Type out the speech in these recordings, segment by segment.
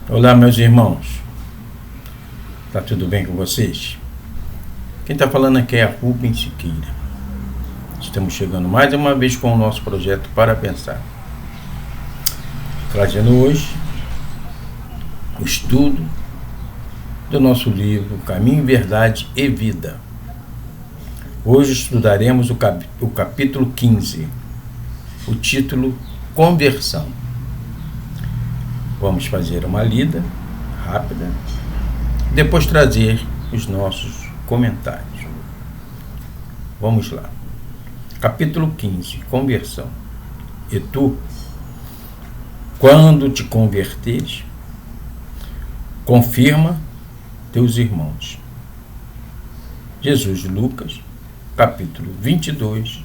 Olá, meus irmãos. Tá tudo bem com vocês? Quem está falando aqui é Rubens Siqueira. Estamos chegando mais uma vez com o nosso projeto Para Pensar. Trazendo hoje o estudo do nosso livro Caminho, Verdade e Vida. Hoje estudaremos o capítulo 15, o título Conversão. Vamos fazer uma lida rápida, depois trazer os nossos comentários. Vamos lá. Capítulo 15, Conversão. E tu, quando te converteres, confirma teus irmãos. Jesus, Lucas, capítulo 22,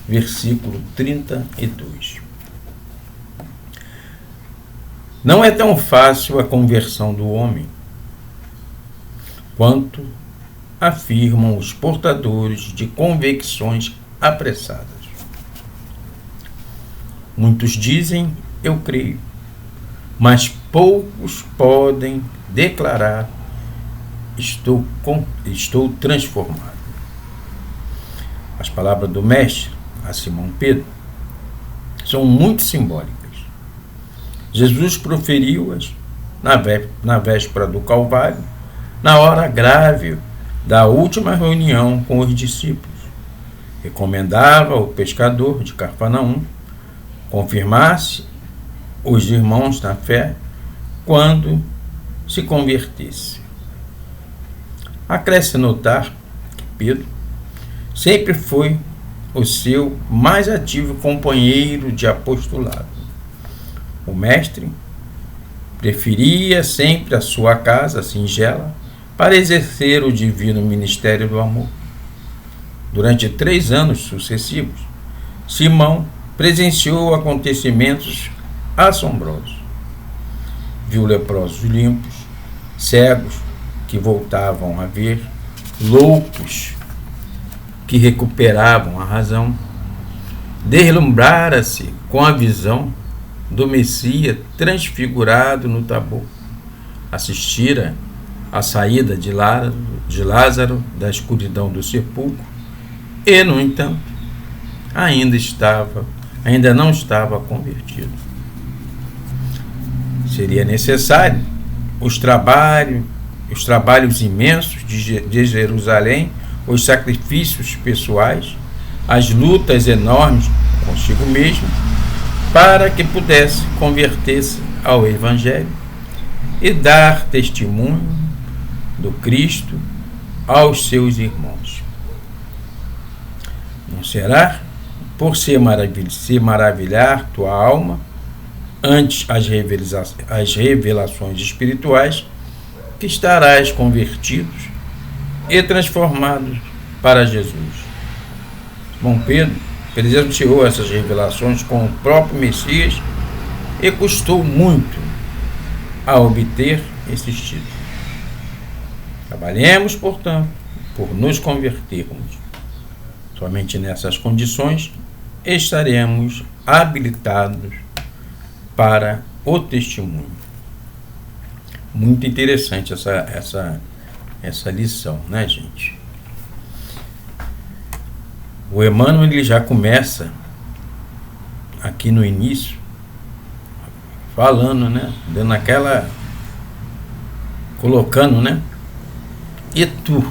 versículo 32. Não é tão fácil a conversão do homem quanto afirmam os portadores de convicções apressadas. Muitos dizem, eu creio, mas poucos podem declarar, estou transformado. As palavras do Mestre a Simão Pedro são muito simbólicas. Jesus proferiu-as na véspera do Calvário, na hora grave da última reunião com os discípulos. Recomendava ao pescador de Cafarnaum confirmasse os irmãos na fé quando se convertesse. Acresce notar que Pedro sempre foi o seu mais ativo companheiro de apostolado. O mestre preferia sempre a sua casa singela para exercer o divino ministério do amor. Durante 3 anos sucessivos, Simão presenciou acontecimentos assombrosos. Viu leprosos limpos, cegos que voltavam a ver, loucos que recuperavam a razão. Deslumbrara-se com a visão do Messias transfigurado no Tabor. Assistira à saída de Lázaro da escuridão do sepulcro e, no entanto, ainda não estava convertido. Seria necessário os trabalhos imensos de Jerusalém, os sacrifícios pessoais, as lutas enormes consigo mesmo, para que pudesse converter-se ao Evangelho e dar testemunho do Cristo aos seus irmãos. Não será por se maravilhar tua alma ante as revelações espirituais que estarás convertidos e transformados para Jesus. Bom Pedro presenciou essas revelações com o próprio Messias e custou muito a obter esses títulos. Trabalhemos, portanto, por nos convertermos. Somente nessas condições estaremos habilitados para o testemunho. Muito interessante essa lição, né, gente? O Emmanuel ele já começa aqui no início falando, né, dando aquela, colocando, né, e tu,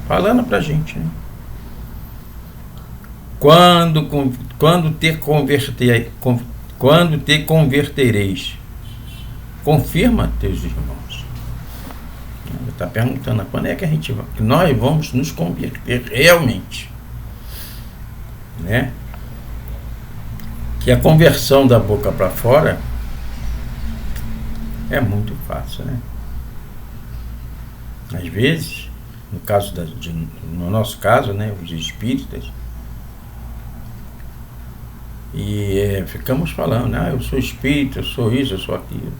falando pra gente, né? Quando te convertereis, confirma teus irmãos. Ele está perguntando quando é que nós vamos nos converter realmente, né? Que a conversão da boca para fora é muito fácil, né? Às vezes, no nosso caso, né, os espíritas, e ficamos falando, eu sou espírita, eu sou isso, eu sou aquilo.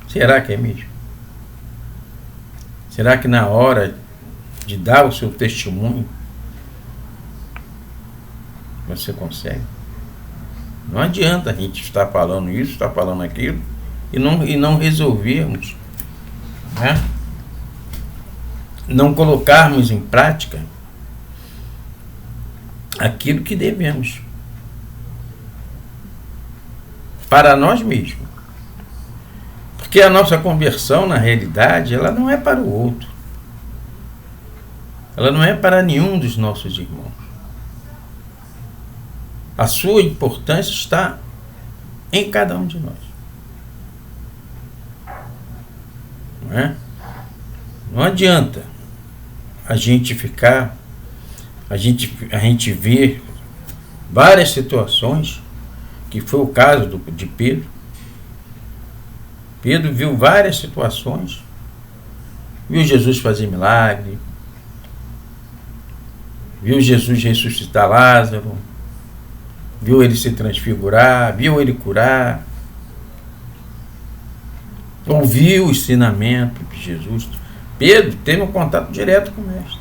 Será que é mesmo? Será que na hora de dar o seu testemunho você consegue? Não adianta a gente estar falando isso, estar falando aquilo e não resolvermos, né? Não colocarmos em prática aquilo que devemos para nós mesmos. Porque a nossa conversão, na realidade, ela não é para o outro. Ela não é para nenhum dos nossos irmãos. A sua importância está em cada um de nós. Não é? Não adianta a gente ficar, a gente ver várias situações, que foi o caso de Pedro. Pedro viu várias situações, viu Jesus fazer milagre, viu Jesus ressuscitar Lázaro, viu ele se transfigurar, viu ele curar, ouviu o ensinamento de Jesus. Pedro teve um contato direto com o Mestre.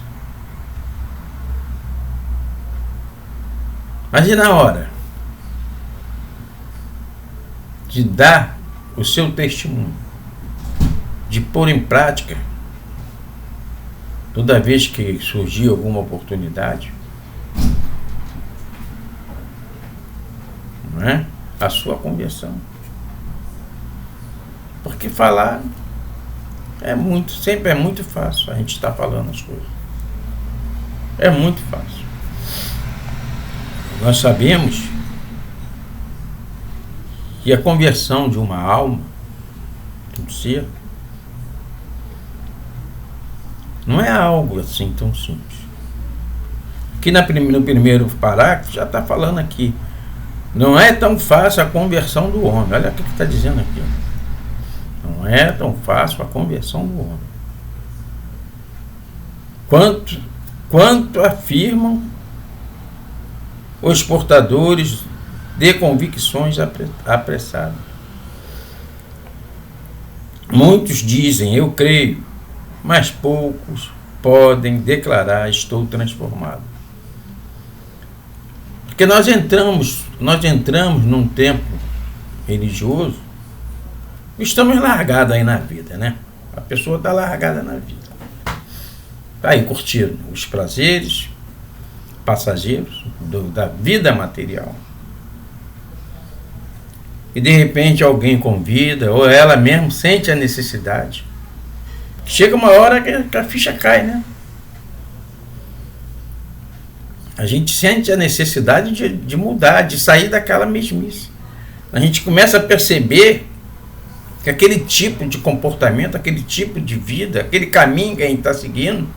Mas e na hora de dar o seu testemunho, de pôr em prática, toda vez que surgir alguma oportunidade, não é? A sua conversão. Porque falar sempre é muito fácil. A gente está falando as coisas. É muito fácil. Nós sabemos que a conversão de uma alma, de um ser, não é algo assim tão simples. Aqui no primeiro parágrafo já está falando aqui. Não é tão fácil a conversão do homem. Olha o que está dizendo aqui. Não é tão fácil a conversão do homem. Quanto afirmam os portadores de convicções apressadas. Muitos dizem, eu creio, mas poucos podem declarar, estou transformado. Porque nós entramos num tempo religioso, estamos largados aí na vida, né? A pessoa está largada na vida. Está aí curtindo os prazeres passageiros da vida material. E de repente alguém convida, ou ela mesmo sente a necessidade. Chega uma hora que a ficha cai, né? A gente sente a necessidade de mudar, de sair daquela mesmice. A gente começa a perceber que aquele tipo de comportamento, aquele tipo de vida, aquele caminho que a gente está seguindo,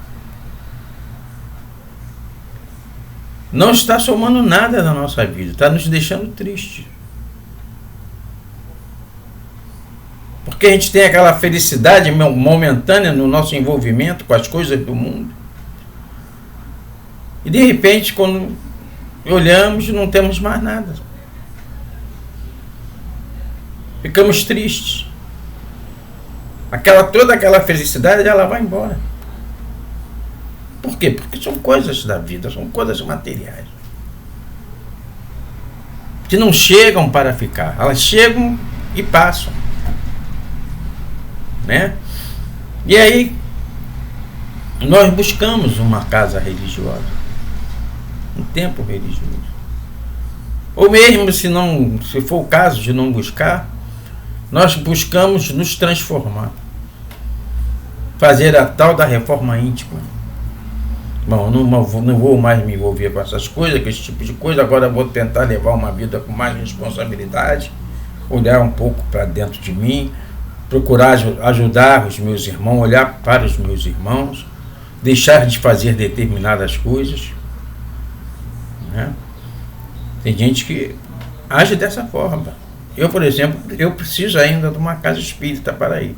não está somando nada na nossa vida, está nos deixando tristes. Porque a gente tem aquela felicidade momentânea no nosso envolvimento com as coisas do mundo. E de repente, quando olhamos, não temos mais nada. Ficamos tristes. Toda aquela felicidade, ela vai embora. Por quê? Porque são coisas da vida, são coisas materiais. Que não chegam para ficar. Elas chegam e passam. Né? E aí nós buscamos uma casa religiosa, um templo religioso, ou mesmo se for o caso de não buscar, nós buscamos nos transformar, fazer a tal da reforma íntima. Bom, não vou mais me envolver com essas coisas, com esse tipo de coisa, agora vou tentar levar uma vida com mais responsabilidade, olhar um pouco para dentro de mim, procurar ajudar os meus irmãos, olhar para os meus irmãos, deixar de fazer determinadas coisas, né? Tem gente que age dessa forma. Eu, por exemplo, eu preciso ainda de uma casa espírita para ir.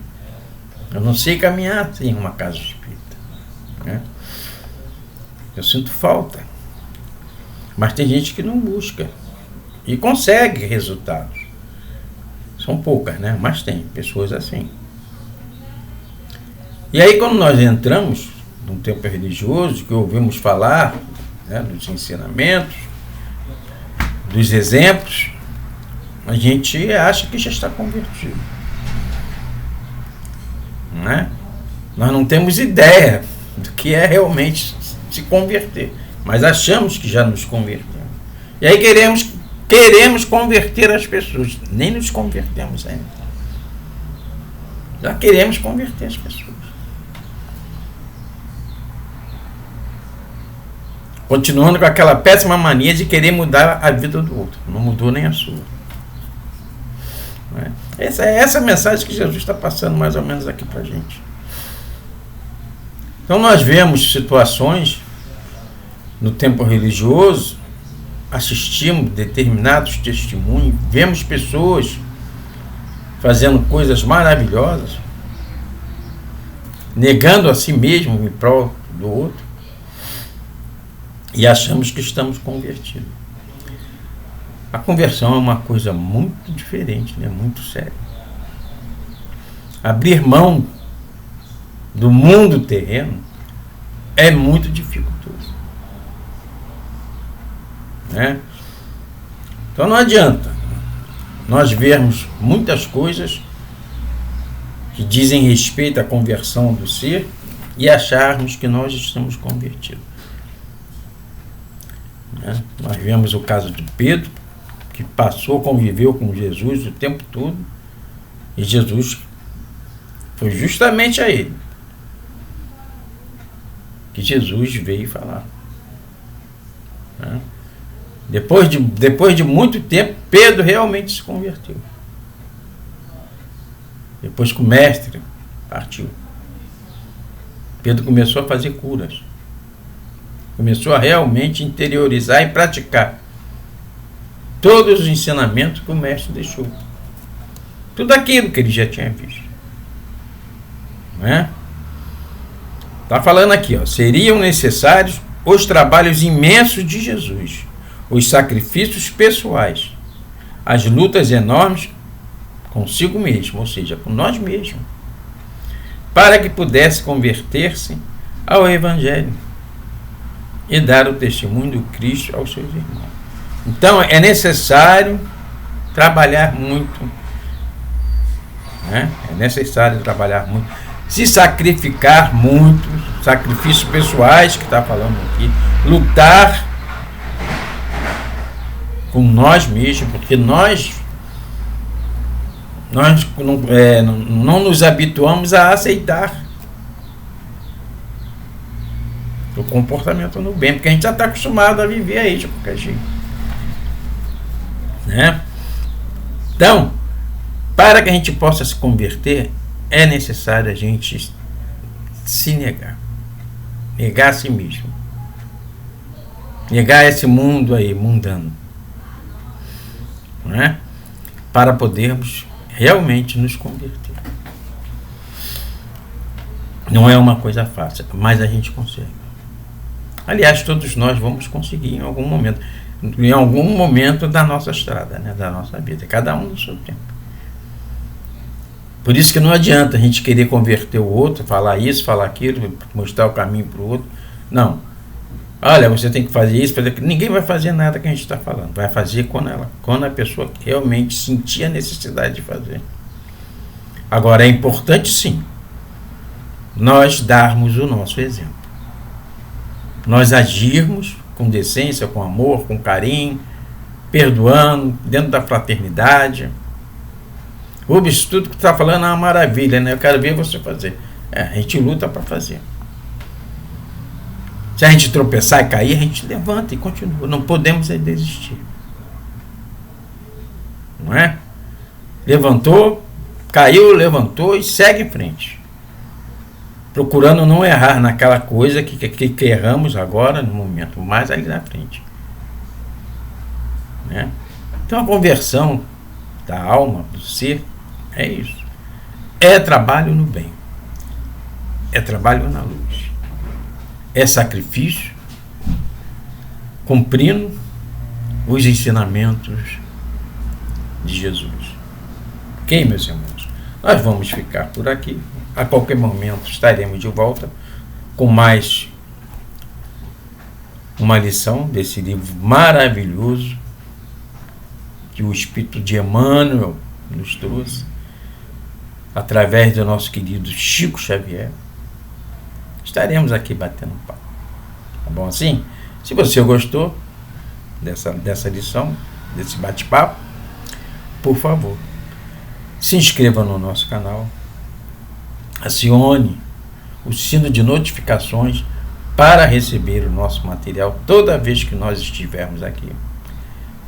Eu não sei caminhar sem uma casa espírita, né? Eu sinto falta. Mas tem gente que não busca e consegue resultados. São poucas, né? Mas tem pessoas assim. E aí, quando nós entramos num tempo religioso, que ouvimos falar, né, dos ensinamentos, dos exemplos, a gente acha que já está convertido. não é? Nós não temos ideia do que é realmente se converter, mas achamos que já nos convertemos. E aí queremos converter as pessoas, nem nos convertemos ainda. Já queremos converter as pessoas. Continuando com aquela péssima mania de querer mudar a vida do outro. Não mudou nem a sua. Essa é essa mensagem que Jesus está passando mais ou menos aqui para a gente. Então nós vemos situações no tempo religioso, assistimos determinados testemunhos, vemos pessoas fazendo coisas maravilhosas, negando a si mesmo em prol do outro, e achamos que estamos convertidos. A conversão é uma coisa muito diferente, né? Muito séria. Abrir mão do mundo terreno é muito dificultoso, né? Então não adianta nós vermos muitas coisas que dizem respeito à conversão do ser e acharmos que nós estamos convertidos, né? Nós vemos o caso de Pedro, que conviveu com Jesus o tempo todo, e Jesus foi justamente a ele que Jesus veio falar, né? Depois de muito tempo, Pedro realmente se converteu. Depois que o mestre partiu, Pedro começou a fazer curas. Começou a realmente interiorizar e praticar todos os ensinamentos que o mestre deixou. Tudo aquilo que ele já tinha visto, né? Está falando aqui, ó, seriam necessários os trabalhos imensos de Jesus, os sacrifícios pessoais, as lutas enormes consigo mesmo, ou seja, com nós mesmos, para que pudesse converter-se ao Evangelho e dar o testemunho do Cristo aos seus irmãos. Então é necessário trabalhar muito, né? É necessário trabalhar muito, se sacrificar muito, sacrifícios pessoais que está falando aqui, lutar com nós mesmos, porque nós não nos habituamos a aceitar o comportamento no bem, porque a gente já está acostumado a viver aí de qualquer jeito, né? Então, para que a gente possa se converter, é necessário a gente se negar a si mesmo, negar esse mundo aí, mundano, né? Para podermos realmente nos converter. Não é uma coisa fácil, mas a gente consegue. Aliás, todos nós vamos conseguir em algum momento da nossa estrada, né? Da nossa vida, cada um no seu tempo. Por isso que não adianta a gente querer converter o outro, falar isso, falar aquilo, mostrar o caminho para o outro. Não. Olha, você tem que fazer isso, fazer aquilo. Ninguém vai fazer nada que a gente está falando. Vai fazer quando a pessoa realmente sentir a necessidade de fazer. Agora, é importante, sim, nós darmos o nosso exemplo. Nós agirmos com decência, com amor, com carinho, perdoando, dentro da fraternidade. O estudo que está falando é uma maravilha, né? Eu quero ver você fazer. A gente luta para fazer. Se a gente tropeçar e cair, a gente levanta e continua. Não podemos desistir. Não é? Levantou, caiu, levantou e segue em frente. Procurando não errar naquela coisa que erramos agora, no momento, mais ali na frente. Né? Então a conversão da alma, do ser, é isso. É trabalho no bem. É trabalho na luz. É sacrifício, cumprindo os ensinamentos de Jesus. Ok, meus irmãos? Nós vamos ficar por aqui. A qualquer momento estaremos de volta com mais uma lição desse livro maravilhoso que o Espírito de Emmanuel nos trouxe. através do nosso querido Chico Xavier, estaremos aqui batendo um papo. Tá bom assim? Se você gostou dessa lição, desse bate-papo, por favor, se inscreva no nosso canal, acione o sino de notificações para receber o nosso material toda vez que nós estivermos aqui.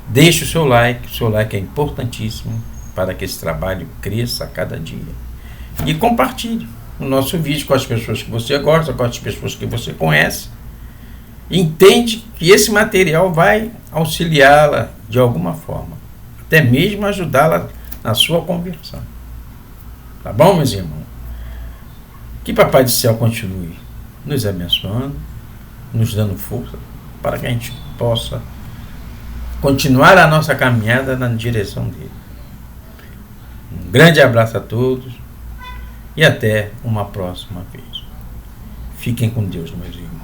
Deixe o seu like é importantíssimo para que esse trabalho cresça a cada dia. E compartilhe o nosso vídeo com as pessoas que você gosta, com as pessoas que você conhece. Entende que esse material vai auxiliá-la de alguma forma, até mesmo ajudá-la na sua conversão. Tá bom, meus irmãos? Que Papai do Céu continue nos abençoando, nos dando força, para que a gente possa continuar a nossa caminhada na direção dele. Um grande abraço a todos e até uma próxima vez. Fiquem com Deus, meus irmãos.